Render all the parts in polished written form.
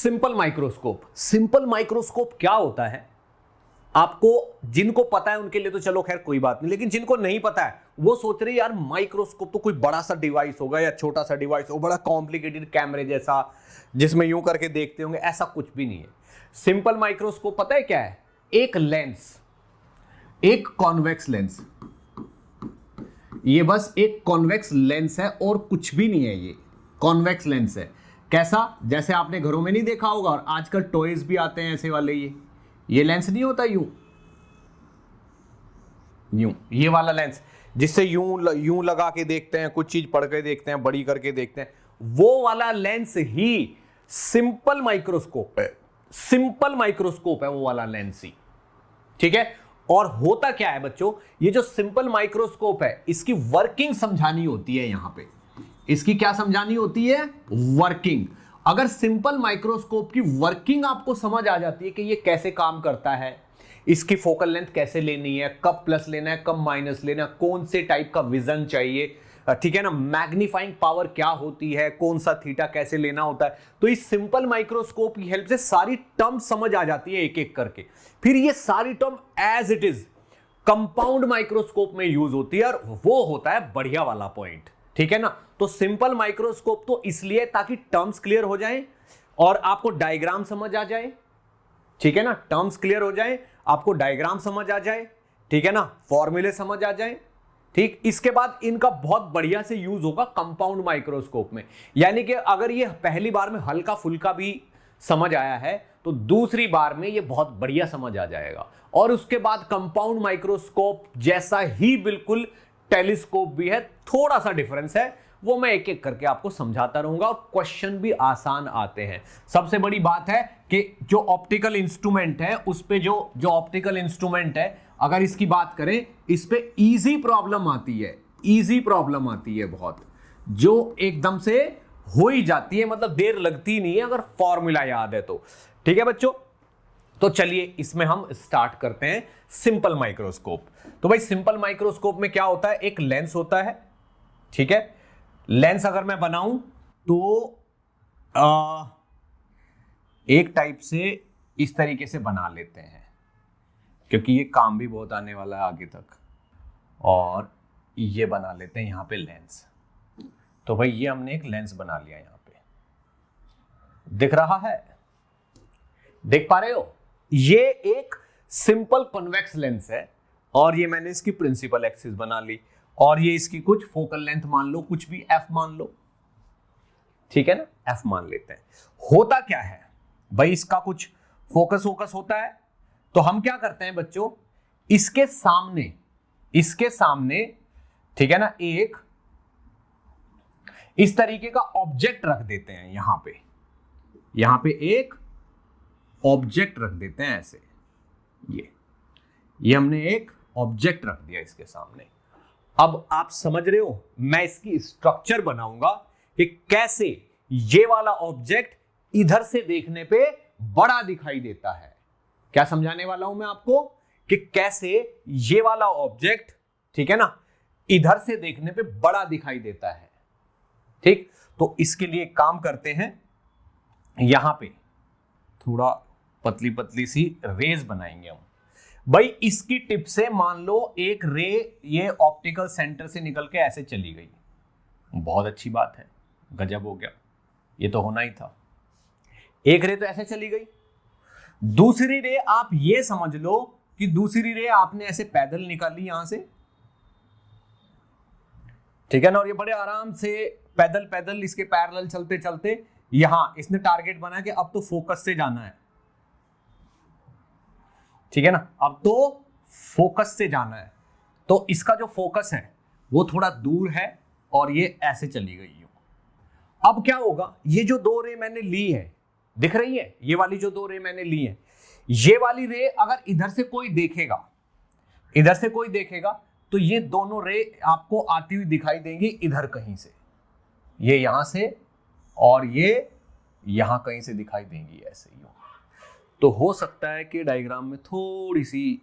Simple microscope. Simple microscope क्या होता है, आपको जिनको पता है उनके लिए तो चलो खैर कोई बात नहीं, लेकिन जिनको नहीं पता है वो सोच रहे यार माइक्रोस्कोप तो कोई बड़ा सा डिवाइस होगा या छोटा सा डिवाइस हो, बड़ा कॉम्प्लिकेटेड कैमरे जैसा जिसमें यूं करके देखते होंगे, ऐसा कुछ भी नहीं है। सिंपल माइक्रोस्कोप पता है क्या है? एक लेंस, एक कॉन्वेक्स लेंस, ये बस एक कॉन्वेक्स लेंस है और कुछ भी नहीं है। ये कॉन्वेक्स लेंस है। कैसा? जैसे आपने घरों में नहीं देखा होगा और आजकल टॉयज भी आते हैं ऐसे वाले, ये लेंस नहीं होता यूं यूं, ये वाला लेंस जिससे यूं लगा के देखते हैं, कुछ चीज पढ़ के देखते हैं, बड़ी करके देखते हैं, वो वाला लेंस ही सिंपल माइक्रोस्कोप है। सिंपल माइक्रोस्कोप है वो वाला लेंस ही, ठीक है। और होता क्या है बच्चों, ये जो सिंपल माइक्रोस्कोप है इसकी वर्किंग समझानी होती है। यहां पे इसकी क्या समझानी होती है? वर्किंग। अगर सिंपल माइक्रोस्कोप की वर्किंग आपको समझ आ जाती है कि ये कैसे काम करता है, इसकी फोकल लेंथ कैसे लेनी है, कब प्लस लेना है, कब माइनस लेना है, कौन से टाइप का विजन चाहिए, ठीक है ना, मैग्नीफाइंग पावर क्या होती है, कौन सा थीटा कैसे लेना होता है, तो इस सिंपल माइक्रोस्कोप की हेल्प से सारी टर्म समझ आ जाती है एक एक करके। फिर ये सारी term as it is compound microscope में यूज होती है और वो होता है बढ़िया वाला पॉइंट, ठीक है ना। तो सिंपल माइक्रोस्कोप तो इसलिए ताकि टर्म्स क्लियर हो जाए और आपको डायग्राम समझ आ जाए, ठीक है ना, टर्म्स क्लियर हो जाए, आपको डायग्राम समझ आ जाए, ठीक है ना, फॉर्मूले समझ आ जाए, ठीक। इसके बाद इनका बहुत बढ़िया से यूज होगा कंपाउंड माइक्रोस्कोप में। यानी कि अगर ये पहली बार में हल्का फुल्का भी समझ आया है तो दूसरी बार में ये बहुत बढ़िया समझ आ जाएगा। और उसके बाद कंपाउंड माइक्रोस्कोप जैसा ही बिल्कुल टेलीस्कोप भी है, थोड़ा सा डिफरेंस है, वो मैं एक एक करके आपको समझाता रहूंगा और क्वेश्चन भी आसान आते हैं। सबसे बड़ी बात है कि जो ऑप्टिकल इंस्ट्रूमेंट है उस पे जो ऑप्टिकल इंस्ट्रूमेंट है, अगर इसकी बात करें, इस पे इजी प्रॉब्लम आती है, इजी प्रॉब्लम आती है बहुत, जो एकदम से हो ही जाती है, मतलब देर लगती नहीं है अगर फॉर्मूला याद है तो, ठीक है बच्चों। तो चलिए इसमें हम स्टार्ट करते हैं सिंपल माइक्रोस्कोप। तो भाई सिंपल माइक्रोस्कोप में क्या होता है? एक लेंस होता है, ठीक है। लेंस अगर मैं बनाऊं तो एक टाइप से इस तरीके से बना लेते हैं, क्योंकि ये काम भी बहुत आने वाला है आगे तक। और ये बना लेते हैं यहां पे लेंस। तो भाई ये हमने एक लेंस बना लिया, यहां पे दिख रहा है, देख पा रहे हो? ये एक सिंपल कॉन्वेक्स लेंस है और ये मैंने इसकी प्रिंसिपल एक्सिस बना ली और ये इसकी कुछ फोकल लेंथ मान लो, कुछ भी एफ मान लो, ठीक है ना, एफ मान लेते हैं। होता क्या है भाई, इसका कुछ फोकस होता है, तो हम क्या करते हैं बच्चों, इसके सामने ठीक है ना, एक इस तरीके का ऑब्जेक्ट रख देते हैं। यहां पे एक ऑब्जेक्ट रख देते हैं ऐसे, ये हमने एक ऑब्जेक्ट रख दिया इसके सामने। अब आप समझ रहे हो, मैं इसकी स्ट्रक्चर बनाऊंगा कि कैसे ये वाला ऑब्जेक्ट इधर से देखने पे बड़ा दिखाई देता है। क्या समझाने वाला हूं मैं आपको, कि कैसे ये वाला ऑब्जेक्ट, ठीक है ना, इधर से देखने पे बड़ा दिखाई देता है, ठीक। तो इसके लिए काम करते हैं, यहां पे थोड़ा पतली पतली सी रेज बनाएंगे हम। भाई इसकी टिप से मान लो एक रे ये ऑप्टिकल सेंटर से निकल के ऐसे चली गई, बहुत अच्छी बात है, गजब हो गया, ये तो होना ही था। एक रे तो ऐसे चली गई, दूसरी रे आप ये समझ लो कि दूसरी रे आपने ऐसे पैदल निकाली यहां से, ठीक है ना, और ये बड़े आराम से पैदल इसके पैरेलल चलते चलते यहां इसने टारगेट बना कि अब तो फोकस से जाना है, ठीक है ना, अब तो फोकस से जाना है। तो इसका जो फोकस है वो थोड़ा दूर है और ये ऐसे चली गई यूं। अब क्या होगा, ये जो दो रे मैंने ली है, दिख रही है, ये वाली जो दो रे मैंने ली है, ये वाली रे अगर इधर से कोई देखेगा तो ये दोनों रे आपको आती हुई दिखाई देंगी इधर कहीं से, ये यहां से और ये यहां कहीं से दिखाई देंगी ऐसे यूं। तो हो सकता है कि डायग्राम में थोड़ी सी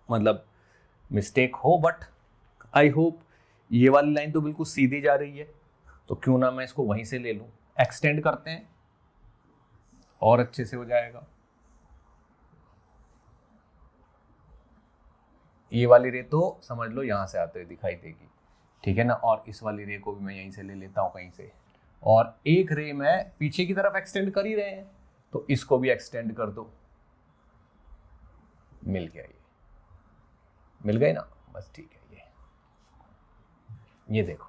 मतलब मिस्टेक हो, बट आई होप ये वाली लाइन तो बिल्कुल सीधी जा रही है, तो क्यों ना मैं इसको वहीं से ले लूं। एक्सटेंड करते हैं, और अच्छे से हो जाएगा। ये वाली रे तो समझ लो यहां से आते हुए दिखाई देगी, ठीक है ना, और इस वाली रे को भी मैं यहीं से ले लेता हूं कहीं से, और एक रे मैं पीछे की तरफ एक्सटेंड कर ही रहे हैं तो इसको भी एक्सटेंड कर दो। मिल गया, ये मिल गए ना, बस ठीक है। ये देखो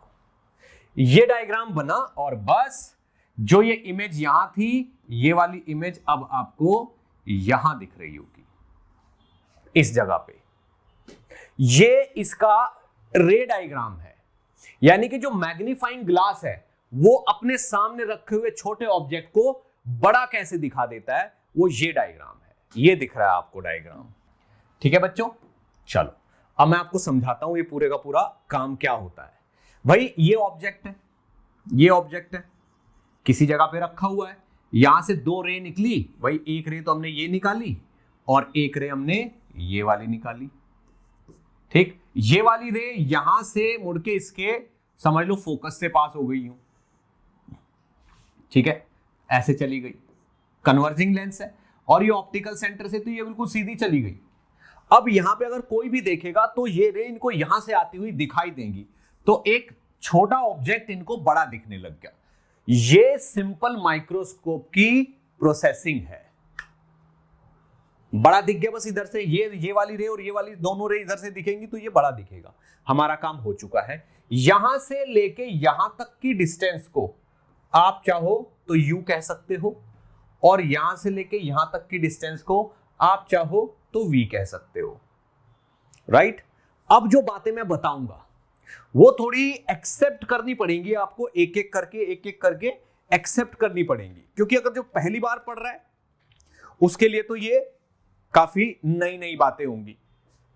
ये डायग्राम बना, और बस जो ये इमेज यहां थी ये वाली इमेज अब आपको यहां दिख रही होगी इस जगह पे। ये इसका रे डायग्राम है, यानी कि जो मैग्नीफाइंग ग्लास है वो अपने सामने रखे हुए छोटे ऑब्जेक्ट को बड़ा कैसे दिखा देता है, वो ये डायग्राम है। ये दिख रहा है आपको डायग्राम, ठीक है बच्चों। चलो अब मैं आपको समझाता हूं ये पूरे का पूरा काम क्या होता है। भाई ये ऑब्जेक्ट है, ये ऑब्जेक्ट है, किसी जगह पे रखा हुआ है, यहां से दो रे निकली, भाई एक रे तो हमने ये निकाली और एक रे हमने ये वाली निकाली, ठीक। ये वाली रे यहां से मुड़ के इसके समझ लो फोकस से पास हो गई हूं, ठीक है, ऐसे चली गई, कन्वर्जिंग लेंस है, और ये ऑप्टिकल सेंटर से तो ये बिल्कुल सीधी चली गई। अब यहां पे अगर कोई भी देखेगा तो ये रे इनको यहां से आती हुई दिखाई देंगी, तो एक छोटा ऑब्जेक्ट इनको बड़ा दिखने लग गया। ये सिंपल माइक्रोस्कोप की प्रोसेसिंग है। बड़ा दिख गया बस इधर से, ये वाली रे और ये वाली दोनों रे इधर से दिखेंगी तो ये बड़ा दिखेगा। हमारा काम हो चुका है। यहां से लेके यहां तक की डिस्टेंस को आप चाहो तो यू कह सकते हो, और यहां से लेके यहां तक की डिस्टेंस को आप चाहो तो वी कह सकते हो, राइट। अब जो बातें मैं बताऊंगा वो थोड़ी एक्सेप्ट करनी पड़ेंगी आपको, एक एक करके एक्सेप्ट करनी पड़ेंगी, क्योंकि अगर जो पहली बार पढ़ रहा है उसके लिए तो ये काफी नई नई बातें होंगी,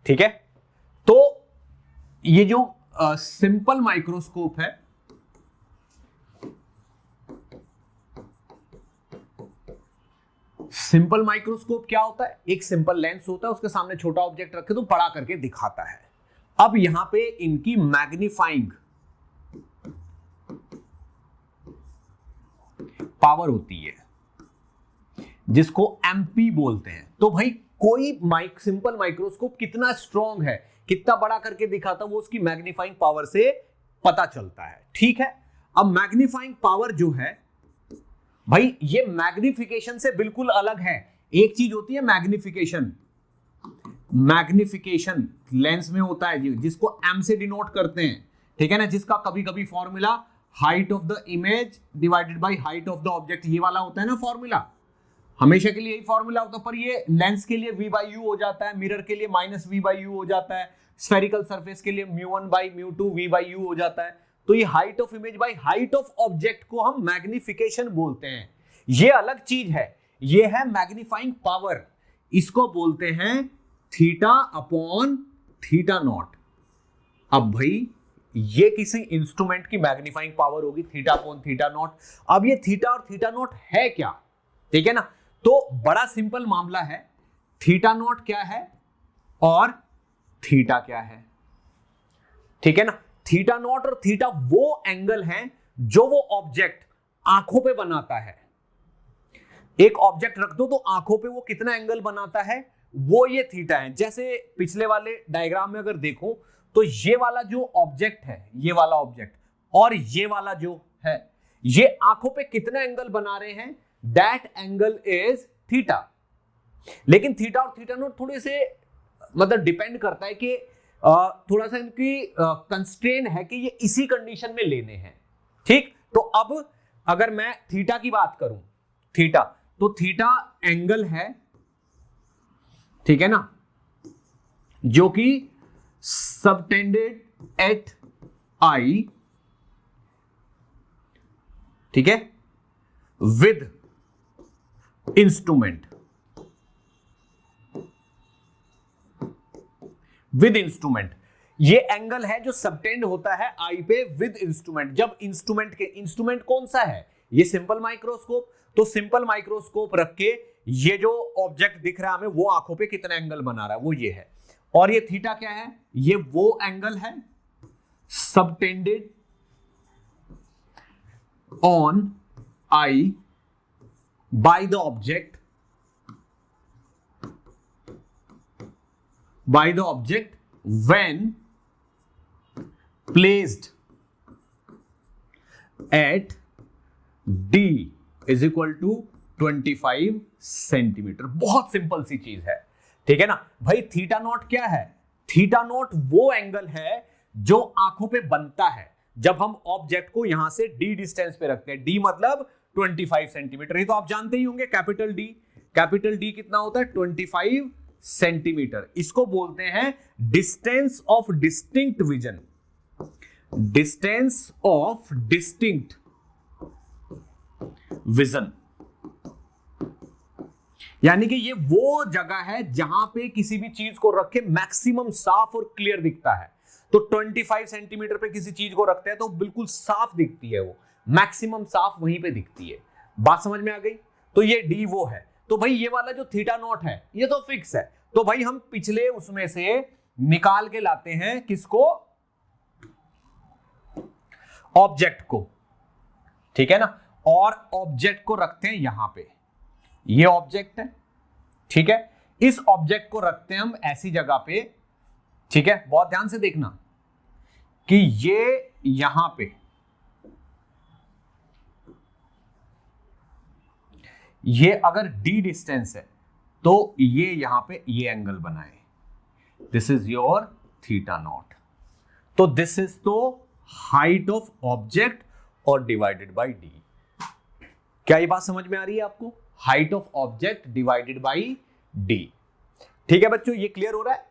ठीक है। तो ये जो सिंपल माइक्रोस्कोप है, सिंपल माइक्रोस्कोप क्या होता है, एक सिंपल लेंस होता है, उसके सामने छोटा ऑब्जेक्ट रखे तो बड़ा करके दिखाता है। अब यहां पे इनकी मैग्नीफाइंग पावर होती है जिसको एमपी बोलते हैं। तो भाई कोई सिंपल माइक्रोस्कोप कितना स्ट्रॉन्ग है, कितना बड़ा करके दिखाता है, वो उसकी मैग्नीफाइंग पावर से पता चलता है, ठीक है। अब मैग्नीफाइंग पावर जो है भाई, ये मैग्निफिकेशन से बिल्कुल अलग है। एक चीज होती है मैग्निफिकेशन, मैग्निफिकेशन लेंस में होता है जिसको एम से डिनोट करते हैं, ठीक है ना, जिसका कभी कभी formula height of the image divided by height of the object, ये वाला होता है ना फॉर्मूला, हमेशा के लिए यही फॉर्मूला होता है। पर ये लेंस के लिए v बाई यू हो जाता है, मिरर के लिए माइनस v बाई यू हो जाता है, स्फेरिकल सरफेस के लिए μ1 बाई μ2 v बाई यू हो जाता है। तो ये height of image by height of object को हम मैग्निफिकेशन बोलते हैं, ये अलग चीज है। ये है मैग्नीफाइंग पावर, इसको बोलते हैं थीटा अपॉन थीटा नॉट। अब भाई ये किसी इंस्ट्रूमेंट की मैग्नीफाइंग पावर होगी, थीटा अपॉन थीटा नॉट। अब ये थीटा और थीटा नॉट है क्या, ठीक है ना, तो बड़ा सिंपल मामला है, थीटा नॉट क्या है और थीटा क्या है, ठीक है ना। थीटा नॉट और थीटा वो एंगल हैं जो वो ऑब्जेक्ट आंखों पे बनाता है। एक ऑब्जेक्ट रख दो तो आंखों पे वो कितना एंगल बनाता है, वो ये थीटा है। जैसे पिछले वाले डायग्राम में अगर देखो तो ये वाला जो ऑब्जेक्ट है, ये वाला ऑब्जेक्ट और ये वाला जो है, ये आंखों पे कितना एंगल बना रहे हैं, दैट एंगल इज थीटा। लेकिन थीटा और थीटा नॉट थोड़े से मतलब डिपेंड करता है कि थोड़ा सा इनकी कंस्ट्रेन है कि ये इसी कंडीशन में लेने हैं, ठीक। तो अब अगर मैं थीटा की बात करूं, थीटा तो थीटा एंगल है, ठीक है ना, जो कि सबटेंडेड एट आई, ठीक है, विद इंस्ट्रूमेंट, विद इंस्ट्रूमेंट। ये एंगल है जो सबटेंड होता है आई पे विद इंस्ट्रूमेंट। जब इंस्ट्रूमेंट के, इंस्ट्रूमेंट कौन सा है, ये सिंपल माइक्रोस्कोप, तो सिंपल माइक्रोस्कोप रख के ये जो ऑब्जेक्ट दिख रहा है हमें, वो आंखों पे कितना एंगल बना रहा है, वो ये है। और ये थीटा क्या है, ये वो एंगल है subtended on I by the object when placed at d is equal to 25 centimetre. बहुत सिंपल सी चीज है, ठीक है ना भाई। थीटा नॉट क्या है? थीटा नॉट वो एंगल है जो आंखों पे बनता है जब हम ऑब्जेक्ट को यहां से d डिस्टेंस पे रखते हैं। d मतलब 25 सेंटीमीटर, ये तो आप जानते ही होंगे। कैपिटल D कितना होता है? 25 सेंटीमीटर। इसको बोलते हैं distance of distinct vision, distance of distinct vision. यानी कि ये वो जगह है जहां पे किसी भी चीज को रख के मैक्सिमम साफ और क्लियर दिखता है। तो 25 सेंटीमीटर पे किसी चीज को रखते हैं तो बिल्कुल साफ दिखती है, वो मैक्सिमम साफ वहीं पे दिखती है। बात समझ में आ गई? तो ये डी वो है। तो भाई ये वाला जो थीटा नॉट है ये तो फिक्स है। तो भाई हम पिछले उसमें से निकाल के लाते हैं किसको? ऑब्जेक्ट को, ठीक है ना। और ऑब्जेक्ट को रखते हैं यहां पे, ये ऑब्जेक्ट है, ठीक है। इस ऑब्जेक्ट को रखते हैं हम ऐसी जगह पे, ठीक है। बहुत ध्यान से देखना कि ये यहां पे, ये अगर d डिस्टेंस है तो ये यहां पे ये एंगल बनाए, this is your theta naught. तो दिस इज तो हाइट ऑफ ऑब्जेक्ट और डिवाइडेड बाय d। क्या ये बात समझ में आ रही है आपको? Height of object divided by d, ठीक है बच्चों, ये क्लियर हो रहा है?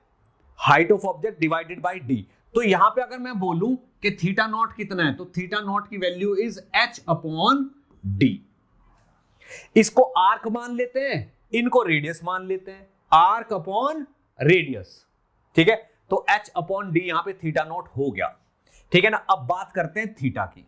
Height of object divided by d। तो यहां पे अगर मैं बोलूं कि थीटा नॉट कितना है, तो थीटा नॉट की value is h upon d। इसको आर्क मान लेते हैं, इनको रेडियस मान लेते हैं, आर्क अपॉन रेडियस, ठीक है। तो h अपॉन d यहां पे थीटा नॉट हो गया, ठीक है ना। अब बात करते हैं थीटा की,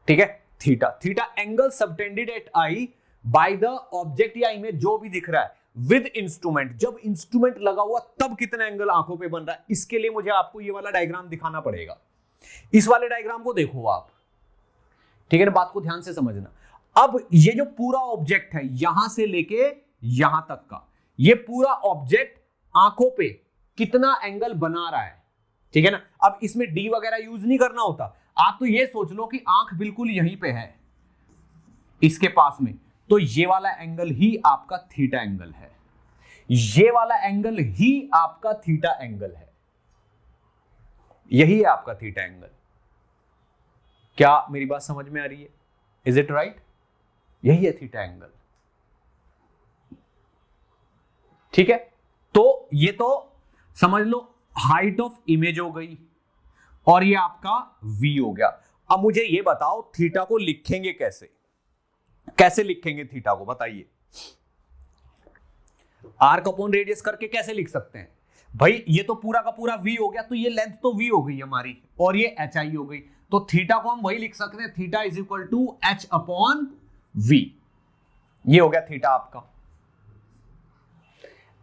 ठीक है। Theta angle subtended at I by the object या इमेज, जो भी दिख रहा है विद इंस्ट्रूमेंट। जब इंस्ट्रूमेंट लगा हुआ तब कितना एंगल आंखों पे बन रहा है, इसके लिए मुझे आपको ये वाला डायग्राम दिखाना पड़ेगा। इस वाले डायग्राम को देखो आप, ठीक है ना, बात को ध्यान से समझना। अब ये जो पूरा ऑब्जेक्ट है यहां से लेके यहां तक का, ये पूरा ऑब्जेक्ट आंखों पे कितना एंगल बना रहा है, ठीक है ना। अब इसमें डी वगैरह यूज नहीं करना होता, आप तो ये सोच लो कि आंख बिल्कुल यहीं पे है इसके पास में, तो ये वाला एंगल ही आपका थीटा एंगल है, ये वाला एंगल ही आपका थीटा एंगल है, यही है आपका थीटा एंगल। क्या मेरी बात समझ में आ रही है? Is it right? यही है थीटा एंगल, ठीक है। तो ये तो समझ लो हाइट ऑफ इमेज हो गई और ये आपका v हो गया। अब मुझे ये बताओ थीटा को लिखेंगे कैसे? कैसे लिखेंगे थीटा को, बताइए। आर्क अपॉन रेडियस करके कैसे लिख सकते हैं भाई? ये तो पूरा का पूरा v हो गया, तो ये लेंथ तो v हो गई हमारी और ये hi हो गई। तो थीटा को हम वही लिख सकते हैं, theta is equal to h upon v। ये हो गया थीटा आपका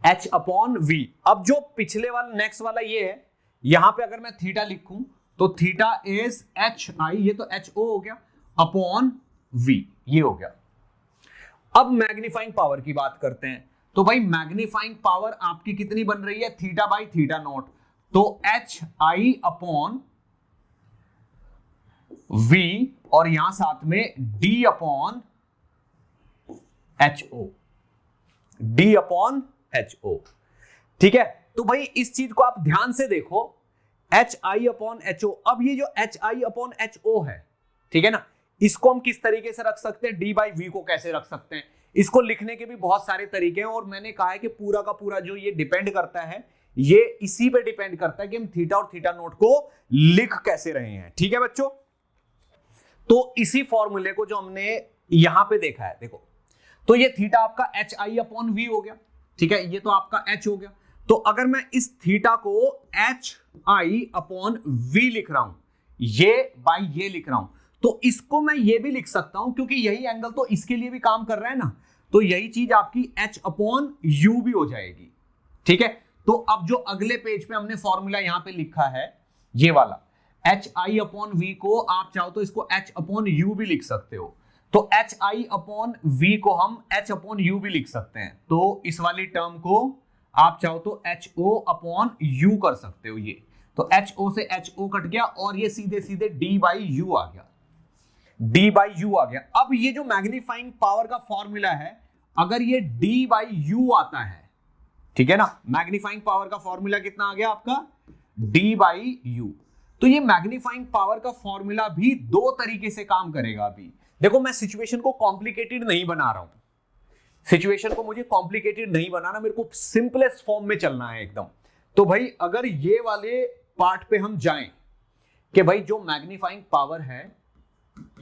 h अपॉन v। अब जो पिछले वाला नेक्स्ट वाला ये है, यहां पे अगर मैं थीटा लिखूं तो थीटा इज hi, ये तो ho हो गया, अपॉन v, ये हो गया। अब मैग्नीफाइंग पावर की बात करते हैं। तो भाई मैग्नीफाइंग पावर आपकी कितनी बन रही है? Theta by theta naught. तो hi अपॉन v और यहां साथ में d upon ho, d upon ho, ठीक है। तो भाई इस चीज को आप ध्यान से देखो, hi अपॉन ho। अब ये जो hi अपॉन ho है, ठीक है ना, इसको हम किस तरीके से रख सकते हैं? d बाई v को कैसे रख सकते हैं? इसको लिखने के भी बहुत सारे तरीके हैं और मैंने कहा है कि पूरा का पूरा जो ये डिपेंड करता है, ये इसी पे डिपेंड करता है कि हम थीटा और थीटा नोट को लिख कैसे रहे हैं, ठीक है बच्चों। तो इसी फॉर्मूले को जो हमने यहां पे देखा है, देखो, तो ये थीटा आपका hi अपॉन v हो गया, ठीक है, ये तो आपका h हो गया। तो अगर मैं इस थीटा को hi अपॉन v लिख रहा हूं, ये बाई ये लिख रहा हूं, तो इसको मैं ये भी लिख सकता हूं क्योंकि यही एंगल तो इसके लिए भी काम कर रहा है ना, तो यही चीज आपकी h अपॉन u भी हो जाएगी, ठीक है। तो अब जो अगले पेज पे हमने फॉर्मूला यहां पे लिखा है, ये वाला hi अपॉन v को आप चाहो तो इसको h अपॉन u भी लिख सकते हो। तो एच आई अपॉन वी को हम एच अपॉन यू भी लिख सकते हैं। तो इस वाली टर्म को आप चाहो तो एच ओ अपॉन यू कर सकते हो। ये तो एच ओ से एच ओ कट गया और ये सीधे सीधे डी बाई यू आ गया, डी बाई यू आ गया। अब ये जो मैग्नीफाइंग पावर का फॉर्मूला है, अगर ये डी बाई यू आता है, ठीक है ना, मैग्नीफाइंग पावर का फॉर्मूला कितना आ गया आपका, डी बाई यू। तो ये मैग्नीफाइंग पावर का फॉर्मूला भी दो तरीके से काम करेगा। अभी देखो मैं सिचुएशन को कॉम्प्लिकेटेड नहीं बना रहा हूं, सिचुएशन को मुझे कॉम्प्लिकेटेड नहीं बनाना, मेरे को सिंपलेस्ट फॉर्म में चलना है एकदम। तो भाई अगर ये वाले पार्ट पे हम जाएं कि भाई जो मैग्नीफाइंग पावर है,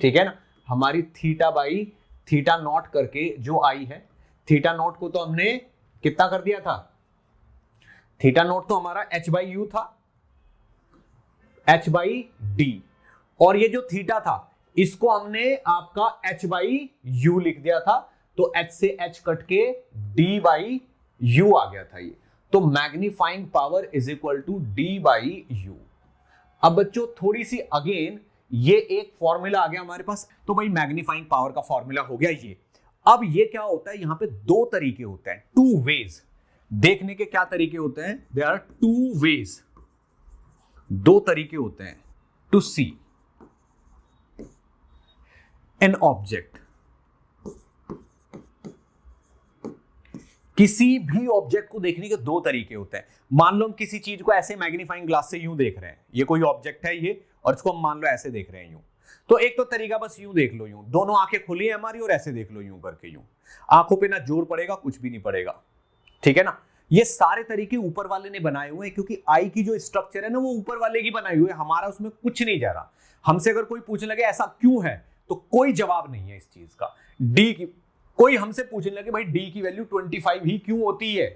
ठीक है ना, हमारी थीटा बाई थीटा नॉट करके जो आई है, थीटा नॉट को तो हमने कितना कर दिया था, थीटा नॉट तो हमारा एच बाई यू था, एच बाई डी, और ये जो थीटा था इसको हमने आपका एच बाई यू लिख दिया था। तो एच से एच कट के डी बाई यू आ गया था ये। तो magnifying power is equal to D by U. अब बच्चों थोड़ी सी अगेन ये एक फॉर्मूला आ गया हमारे पास। तो भाई मैग्नीफाइंग पावर का फॉर्मूला हो गया ये। अब ये क्या होता है, यहां पे दो तरीके होते हैं, टू वेज देखने के। क्या तरीके होते हैं, देयर आर टू वेज, दो तरीके होते हैं टू सी एन ऑब्जेक्ट। किसी भी ऑब्जेक्ट को देखने के दो तरीके होते हैं। मान लो हम किसी चीज को ऐसे मैग्नीफाइंग ग्लास से यूं देख रहे हैं, ये कोई ऑब्जेक्ट है ये, और इसको हम मान लो ऐसे देख रहे हैं यूं। तो एक तो तरीका बस यूं देख लो, यूं दोनों आंखें खुली है हमारी और ऐसे देख लो यूं करके, यूं आंखों पे ना जोर पड़ेगा, कुछ भी नहीं पड़ेगा, ठीक है ना। ये सारे तरीके ऊपर वाले ने बनाए हुए हैं, क्योंकि आई की जो स्ट्रक्चर है ना वो ऊपर वाले की बनाई हुई है, हमारा उसमें कुछ नहीं जा रहा। हमसे अगर कोई पूछने लगे ऐसा क्यों है, तो कोई जवाब नहीं है इस चीज का। डी की कोई हमसे पूछने लगे भाई डी की वैल्यू 25 ही क्यों होती है,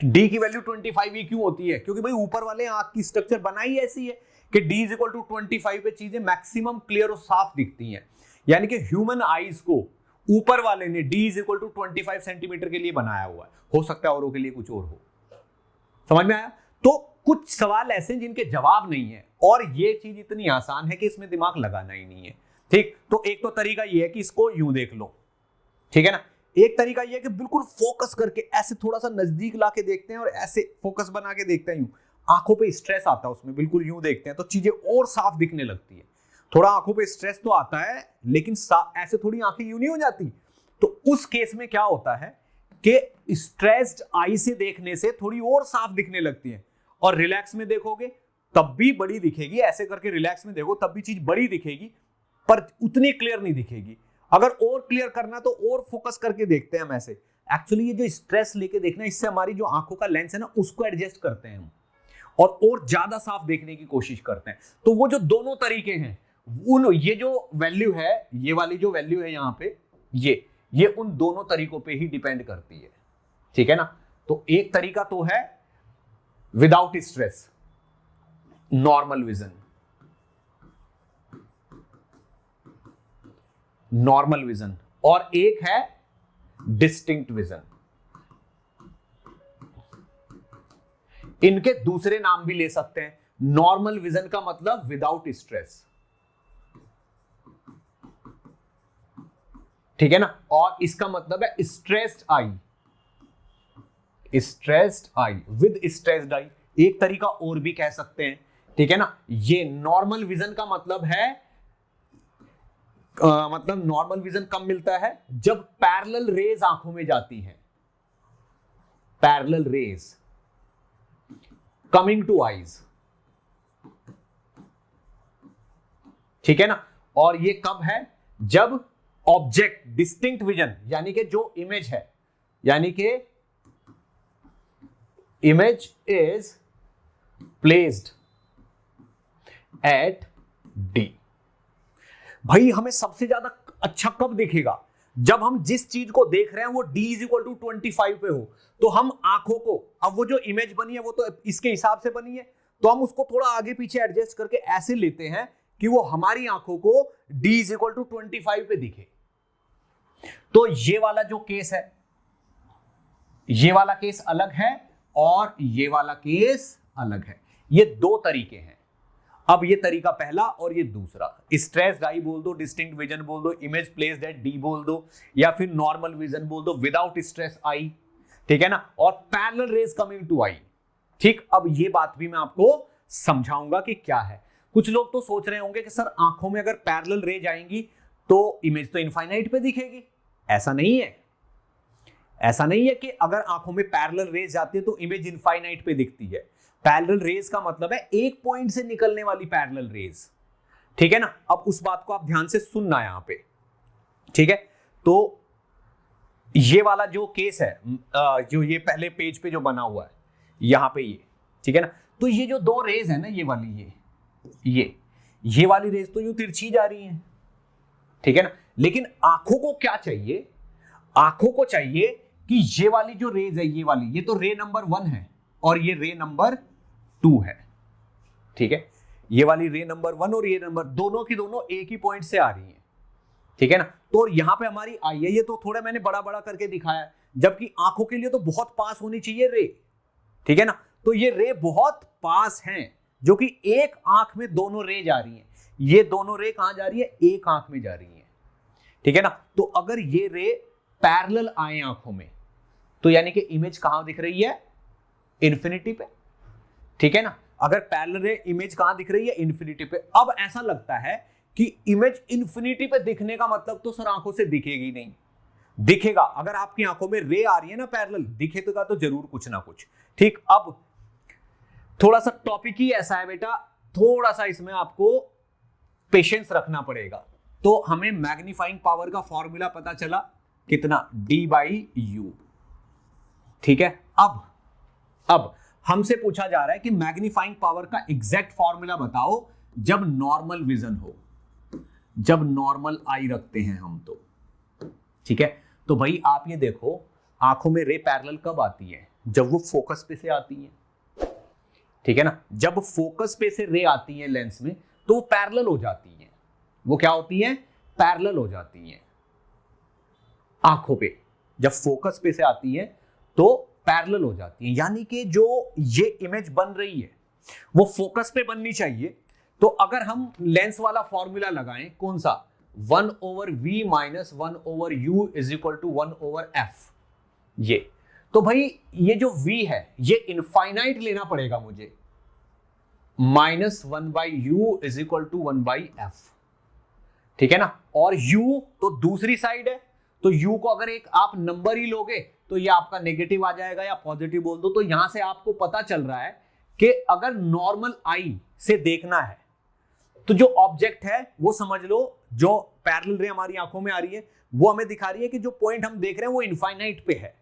डी की वैल्यू 25 ही क्यों होती है, क्योंकि भाई ऊपर वाले आंख की स्ट्रक्चर बनाई ऐसी है कि डी इज इक्वल टू 25 पे चीजें मैक्सिमम क्लियर और साफ दिखती हैं। यानी कि ह्यूमन आईज को ऊपर वाले ने D is equal to 25 centimetre के लिए बनाया हुआ है। हो सकता है औरों के लिए कुछ और हो, समझ में आया। तो कुछ सवाल ऐसे हैं जिनके जवाब नहीं है, और ये चीज इतनी आसान है कि इसमें दिमाग लगाना ही नहीं है, ठीक। तो एक तो तरीका ये है कि इसको यूं देख लो, ठीक है ना। एक तरीका ये है कि बिल्कुल फोकस करके ऐसे थोड़ा सा नजदीक लाके देखते हैं और ऐसे फोकस बना के देखते हैं, यूं आंखों पे स्ट्रेस आता है उसमें, बिल्कुल यूं देखते हैं तो चीजें और साफ दिखने लगती है। थोड़ा आंखों पे स्ट्रेस तो आता है, लेकिन ऐसे थोड़ी आंखें यूं नहीं हो जाती। तो उस केस में क्या होता है कि स्ट्रेस्ड आई से देखने से थोड़ी और साफ दिखने लगती है, और रिलैक्स में देखोगे तब भी बड़ी दिखेगी। ऐसे करके रिलैक्स में देखो तब भी चीज बड़ी दिखेगी, पर उतनी क्लियर नहीं दिखेगी। अगर और क्लियर करना तो और फोकस करके देखते हैं हम ऐसे। एक्चुअली ये जो स्ट्रेस लेके देखना, इससे हमारी जो आंखों का लेंस है ना उसको एडजस्ट करते हैं हम, और ज्यादा साफ देखने की कोशिश करते हैं। तो वो जो दोनों तरीके हैं, उन ये जो वैल्यू है, ये वाली जो वैल्यू है यहाँ पे, ये उन दोनों तरीकों पे ही डिपेंड करती है, ठीक है ना। तो एक तरीका तो है without stress, normal vision, normal vision, और एक है डिस्टिंक्ट विजन। इनके दूसरे नाम भी ले सकते हैं। नॉर्मल विजन का मतलब विदाउट स्ट्रेस, ठीक है ना, और इसका मतलब है stressed I, stressed I with stressed आई। एक तरीका और भी कह सकते हैं, ठीक है ना। ये नॉर्मल विजन का मतलब है मतलब नॉर्मल विजन कब मिलता है, जब पैरेलल रेज आंखों में जाती है, parallel rays coming two eyes, ठीक है ना। और ये कब है, जब ऑब्जेक्ट डिस्टिंक्ट विजन, यानी कि जो इमेज है, यानी कि image is placed at D. भाई हमें सबसे ज्यादा अच्छा कब दिखेगा, जब हम जिस चीज को देख रहे हैं वो d इज इक्वल टू 25 पे हो। तो हम आंखों को, अब वो जो इमेज बनी है वो तो इसके हिसाब से बनी है, तो हम उसको थोड़ा आगे पीछे एडजस्ट करके ऐसे लेते हैं कि वो हमारी आंखों को d इज इक्वल टू 25 पे दिखे। तो ये वाला जो केस है, ये वाला केस अलग है और ये वाला केस अलग है। ये दो तरीके हैं। अब ये तरीका पहला और ये दूसरा, स्ट्रेस्ड आई बोल दो, डिस्टिंक्ट विजन बोल दो, इमेज प्लेस्ड एट डी बोल दो, या फिर नॉर्मल विजन बोल दो विदाउट स्ट्रेस आई, ठीक है ना, और पैरेलल रेज कमिंग टू आई। ठीक, अब ये बात भी मैं आपको समझाऊंगा कि क्या है। कुछ लोग तो सोच रहे होंगे कि सर आंखों में अगर पैरेलल रेज आएंगी तो इमेज तो इनफाइनाइट पे दिखेगी। ऐसा नहीं है, ऐसा नहीं है कि अगर आंखों में पैरेलल रेज जाती है तो इमेज इनफाइनाइट पे दिखती है। पैरेलल रेज का मतलब है एक पॉइंट से निकलने वाली पैरेलल रेज, ठीक है ना। अब उस बात को आप ध्यान से सुनना यहां पे, ठीक है। तो ये वाला जो केस है, जो ये पहले पेज पे जो बना हुआ है यहां पे ये, ठीक है ना, तो ये जो दो रेज है ना, ये वाली ये वाली रेज तो यूं तिरछी जा रही है, ठीक है ना। लेकिन आंखों को क्या चाहिए, आंखों को चाहिए कि ये वाली जो रेज है, ये वाली, ये तो रे नंबर 1 है और ये रे नंबर 2 है, ठीक है। ये वाली रे नंबर 1 और ये नंबर दोनों की दोनों एक ही पॉइंट से आ रही है, ठीक है ना। तो यहां पे हमारी आई है, ये तो थोड़ा मैंने बड़ा बड़ा करके दिखाया है, जबकि आंखों के लिए तो बहुत पास होनी चाहिए रे, ठीक है ना। तो ये रे बहुत पास हैं, जो कि एक आंख में दोनों रे जा रही हैं। ये दोनों रे कहां जा रही है, एक आंख में जा रही है, ठीक है ना। तो अगर ये रे पैरेलल आए आंखों में, तो यानी कि इमेज कहां दिख रही है, इन्फिनिटी पे, ठीक है ना। अगर पैरेलल रे इमेज कहां दिख रही है, इन्फिनिटी पे। अब ऐसा लगता है कि इमेज इन्फिनिटी पे दिखने का मतलब तो सर आंखों से दिखेगी नहीं। दिखेगा, अगर आपकी आंखों में रे आ रही है ना पैरेलल, दिखेगा तो जरूर कुछ ना कुछ, ठीक। अब थोड़ा सा टॉपिक ही ऐसा है बेटा, थोड़ा सा इसमें आपको पेशेंस रखना पड़ेगा। तो हमें मैग्नीफाइंग पावर का फॉर्मूला पता चला कितना, D/U, ठीक है। अब हमसे पूछा जा रहा है कि मैग्नीफाइंग पावर का एग्जैक्ट फॉर्मूला बताओ जब नॉर्मल विजन हो, जब नॉर्मल आई रखते हैं हम, तो ठीक है। तो भाई आप ये देखो, आंखों में रे पैरेलल कब आती है, जब वो फोकस पे से आती है, ठीक है ना। जब फोकस पे से रे आती है लेंस में तो वो पैरेलल हो जाती है। वो क्या होती है, पैरेलल हो जाती है आंखों पे। जब फोकस पे से आती है तो पैरेलल हो जाती है, यानी कि जो ये इमेज बन रही है वो फोकस पे बननी चाहिए। तो अगर हम लेंस वाला फॉर्मूला लगाएं, कौन सा, 1/v minus 1/u is equal to 1/f, ये तो भाई ये जो v है ये इनफाइनाइट लेना पड़ेगा मुझे, -1/u is equal to 1/f, ठीक है ना। और u तो दूसरी साइड है, तो u को अगर एक आप नंबर ही लोगे तो ये आपका नेगेटिव आ जाएगा या पॉजिटिव बोल दो। तो यहां से आपको पता चल रहा है कि अगर नॉर्मल आई से देखना है तो जो ऑब्जेक्ट है वो समझ लो, जो पैरेलल रे हमारी आंखों में आ रही है वो हमें दिखा रही है कि जो पॉइंट हम देख रहे हैं वो इनफाइनाइट पे है।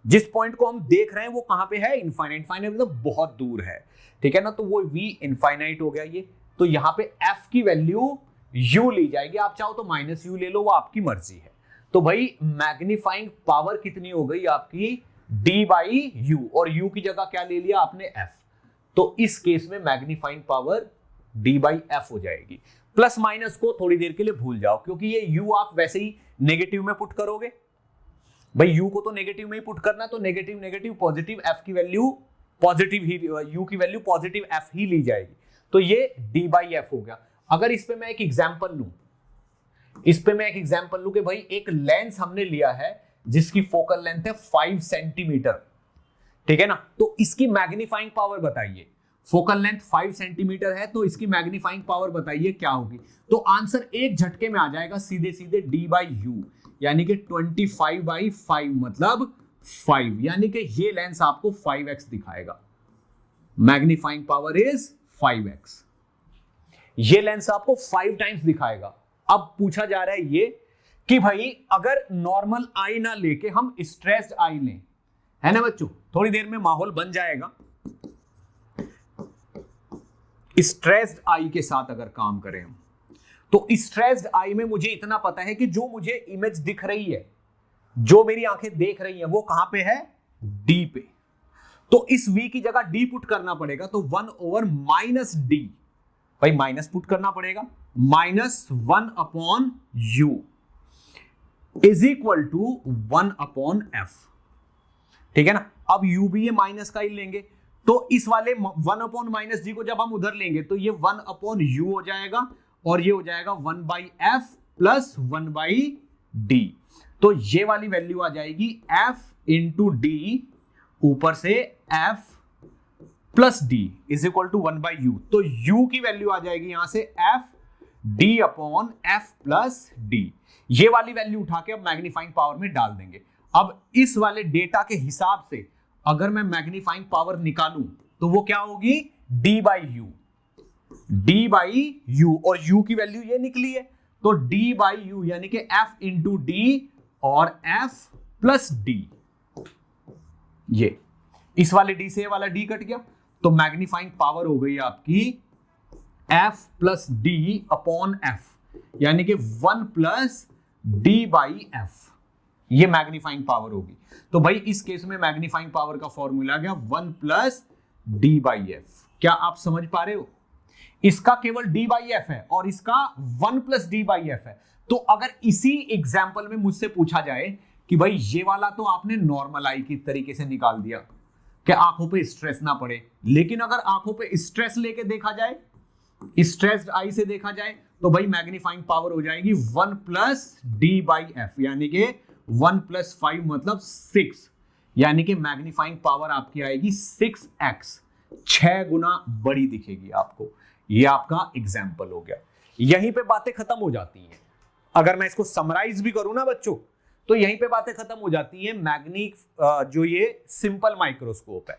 जिस पॉइंट को हम देख रहे हैं वो कहां पे है, इनफाइनाइट। फाइनाइट मतलब बहुत दूर है, ठीक है ना। तो वो v इनफाइनाइट हो गया ये। तो यहां पे f की वैल्यू u ली जाएगी, आप चाहो तो -u ले लो, वो आपकी मर्जी है। तो भाई मैग्नीफाइंग पावर कितनी हो गई आपकी, D/u, और u की जगह क्या ले लिया आपने, f। तो इस केस में मैग्नीफाइंग पावर D/f हो जाएगी। प्लस माइनस को थोड़ी देर के लिए भूल जाओ, क्योंकि ये u आप वैसे ही नेगेटिव में पुट करोगे। भाई u को तो नेगेटिव में ही पुट करना, तो नेगेटिव नेगेटिव पॉजिटिव, f की वैल्यू पॉजिटिव ही, u की वैल्यू पॉजिटिव f ही ली जाएगी। तो ये D/f हो गया। अगर इस पे मैं एक एग्जांपल लूं, कि भाई एक लेंस हमने लिया है जिसकी फोकल लेंथ है 5 सेंटीमीटर, ठीक है ना। तो इसकी मैग्नीफाइंग पावर बताइए, फोकल लेंथ 5 सेंटीमीटर है तो इसकी मैग्नीफाइंग पावर बताइए क्या होगी। तो आंसर एक झटके में आ जाएगा सीधे सीधे D/u, यानी कि 25/5 मतलब 5, यानी कि ये लेंस आपको 5x दिखाएगा। मैग्नीफाइंग पावर इज 5x, ये लेंस आपको 5 टाइम्स दिखाएगा। अब पूछा जा रहा है ये कि भाई अगर नॉर्मल आई ना लेके हम स्ट्रेस्ड आई लें, है ना बच्चों, थोड़ी देर में माहौल बन जाएगा। स्ट्रेस्ड आई के साथ अगर काम करें हम, तो स्ट्रेस्ड आई में मुझे इतना पता है कि जो मुझे इमेज दिख रही है, जो मेरी आंखें देख रही हैं, वो कहां पे है, डी पे। तो इस v की जगह d पुट करना पड़ेगा, तो 1/-d, भाई माइनस पुट करना पड़ेगा, -1/u is equal to 1/f, ठीक है ना। अब u भी ये माइनस का ही लेंगे, तो इस वाले 1/-g को जब हम उधर लेंगे तो ये 1/u हो जाएगा और ये हो जाएगा 1/f प्लस 1/d। तो ये वाली वैल्यू आ जाएगी f इंटू डी ऊपर से f plus d is equal to 1/u। तो u की वैल्यू आ जाएगी यहां से f d upon f plus d। ये वाली वैल्यू उठा के अब मैग्नीफाइंग पावर में डाल देंगे। अब इस वाले डेटा के हिसाब से अगर मैं मैग्नीफाइंग पावर निकालूं तो वो क्या होगी d बाई यू और u की वैल्यू ये निकली है तो d बाई यू यानी कि f इंटू डी और f प्लस d। ये इस वाले d से ये वाला d कट गया तो मैग्नीफाइंग पावर हो गई आपकी f plus D upon f यानी कि 1 प्लस डी बाई एफ। ये मैग्नीफाइंग पावर होगी। तो भाई इस केस में मैग्नीफाइंग पावर का फॉर्मूला गया 1 प्लस डी बाई एफ। क्या आप समझ पा रहे हो? इसका केवल डी बाई एफ है और इसका 1 प्लस डी बाई एफ है। तो अगर इसी एग्जाम्पल में मुझसे पूछा जाए कि भाई ये वाला तो आपने नॉर्मल आई की तरीके से निकाल दिया कि आंखों पे स्ट्रेस ना पड़े, लेकिन अगर आंखों पे स्ट्रेस लेके देखा जाए, स्ट्रेस्ड आई से देखा जाए तो भाई मैग्नीफाइंग पावर हो जाएगी 1 प्लस डी बाई एफ यानी कि 1 प्लस 5 मतलब 6 यानी कि मैग्नीफाइंग पावर आपकी आएगी 6x, 6 गुना बड़ी दिखेगी आपको। ये आपका एग्जाम्पल हो गया। यहीं पे बातें खत्म हो जाती हैं। अगर मैं इसको समराइज भी करूं ना बच्चों तो यहीं पे बातें खत्म हो जाती हैं। जो ये सिंपल माइक्रोस्कोप है